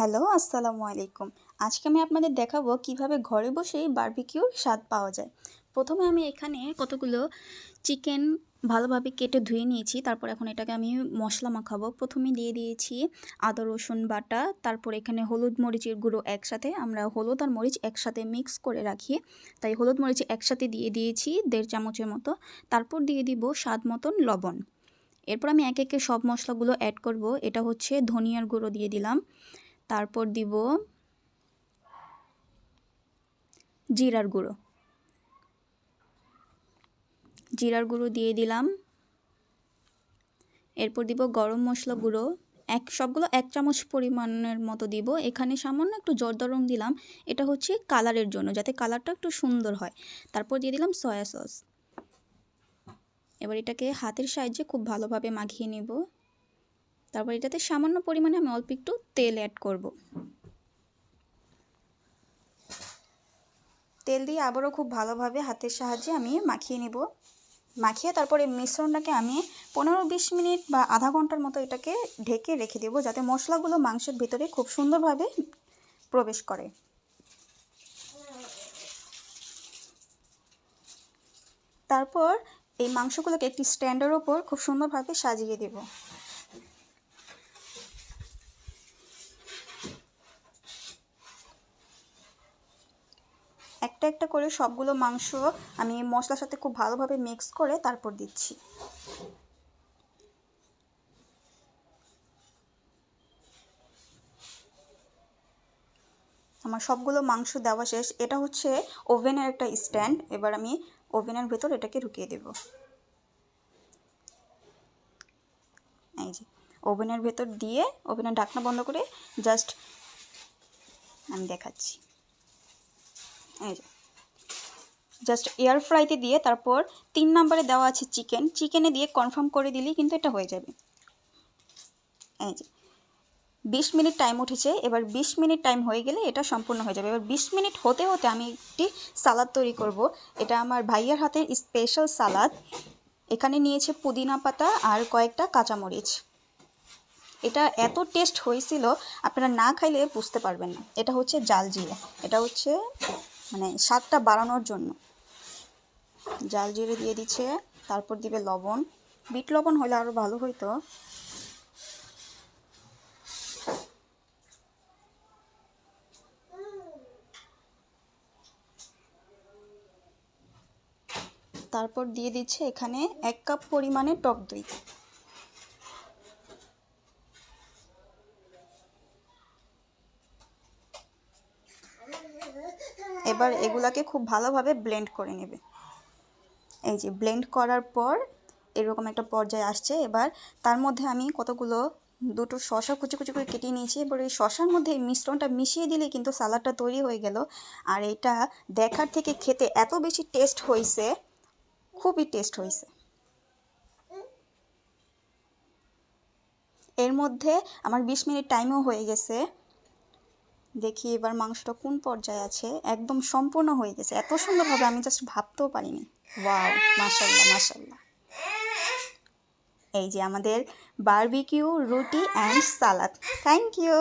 Hello, আসসালামু আলাইকুম। আজকে আমি আপনাদের দেখাবো কিভাবে ঘরে বসেই বারবিকিউর স্বাদ পাওয়া যায়। প্রথমে আমি এখানে কতগুলো চিকেন ভালোভাবে কেটে ধুয়ে নিয়েছি। তারপর এখন এটাকে আমি মশলা মাখাবো। প্রথমে দিয়ে দিয়েছি আদা রসুন বাটা, তারপর এখানে হলুদ মরিচের গুঁড়ো একসাথে, আমরা হলুদ আর মরিচ একসাথে মিক্স করে রাখি, তাই হলুদ মরিচ একসাথে দিয়ে দিয়েছি 1.5 চামচের মতো। তারপর দিয়ে দিব স্বাদ মতন লবণ। এরপর আমি একে একে সব মশলাগুলো অ্যাড করব। এটা হচ্ছে ধনিয়ার গুঁড়ো দিয়ে দিলাম, তারপর দিব জিরার গুঁড়ো, দিয়ে দিলাম। এরপর দিব গরম মশলা গুঁড়ো, সবগুলো 1 চামচ পরিমাণের মতো দিব। এখানে সামান্য একটু জর্দা রং দিলাম, এটা হচ্ছে কালারের জন্য, যাতে কালারটা একটু সুন্দর হয়। তারপর দিয়ে দিলাম সয়া সস। এবার এটাকে হাতের সাহায্যে খুব ভালোভাবে মাখিয়ে নেব। তারপর এটাতে সামান্য পরিমাণে আমি অল্প একটু তেল অ্যাড করব। তেল দিয়ে আবারও খুব ভালোভাবে হাতের সাহায্যে আমি মাখিয়ে নেব। মাখিয়ে তারপরে মিশ্রণটাকে আমি 15-20 মিনিট বা আধা ঘন্টার মতো এটাকে ঢেকে রেখে দেবো, যাতে মশলাগুলো মাংসের ভেতরে খুব সুন্দরভাবে প্রবেশ করে। তারপর এই মাংসগুলোকে একটি স্ট্যান্ডের ওপর খুব সুন্দরভাবে সাজিয়ে দেব। একটা একটা করে সবগুলো মাংস আমি মশলার সাথে খুব ভালোভাবে মিক্স করে তারপর দিচ্ছি। আমার সবগুলো মাংস দেওয়া শেষ। এটা হচ্ছে ওভেনের একটা স্ট্যান্ড। এবার আমি ওভেনের ভেতর এটাকে ঢুকিয়ে দেব। এই যে ওভেনের ভেতর দিয়ে ওভেনের ঢাকনা বন্ধ করে জাস্ট আমি দেখাচ্ছি। এই যে জাস্ট এয়ার ফ্রাইতে দিয়ে তারপর 3 নম্বরে দেওয়া আছে চিকেনে দিয়ে কনফার্ম করে দিলেই কিন্তু এটা হয়ে যাবে। এই যে 20 মিনিট টাইম উঠেছে। এবার 20 মিনিট টাইম হয়ে গেলে এটা সম্পূর্ণ হয়ে যাবে। এবার 20 মিনিট হতে হতে আমি একটি সালাদ তৈরি করব। এটা আমার ভাইয়ের হাতের স্পেশাল সালাদ। এখানে নিয়েছে পুদিনা পাতা আর কয়েকটা কাঁচামরিচ। এটা এত টেস্ট হয়েছিল, আপনারা না খাইলে বুঝতে পারবেন না। এটা হচ্ছে জাল জিরে, এটা হচ্ছে মানে স্বাদটা বাড়ানোর জন্য জাল জিরে দিয়ে দিচ্ছে। তারপর দিবে লবণ, বিট লবণ হলে আরও ভালো হইতো। তারপর দিয়ে দিচ্ছে এখানে 1 কাপ পরিমাণে টক দই। এবার এগুলাকে খুব ভালোভাবে ব্লেন্ড করে নেবে। এই যে ব্লেন্ড করার পর এরকম একটা পর্যায়ে আসছে। এবার তার মধ্যে আমি দুটো শসা কুচি কুচি করে কেটে নিয়েছি। এবার এই শসার মধ্যে এই মিশ্রণটা মিশিয়ে দিলে কিন্তু সালাডটা তৈরি হয়ে গেল। আর এটা দেখার থেকে খেতে এত বেশি টেস্ট হয়েছে, খুবই টেস্ট হয়েছে। এর মধ্যে আমার 20 মিনিট টাইমও হয়ে গেছে। দেখি এবার মাংসটা কোন পর্যায়ে আছে। একদম সম্পূর্ণ হয়ে গেছে, এত সুন্দরভাবে আমি জাস্ট ভাবতেও পারিনি। ওয়াও, মাশাআল্লাহ মাশাআল্লাহ। এই যে আমাদের বারবিকিউ রুটি অ্যান্ড সালাদ। Thank you.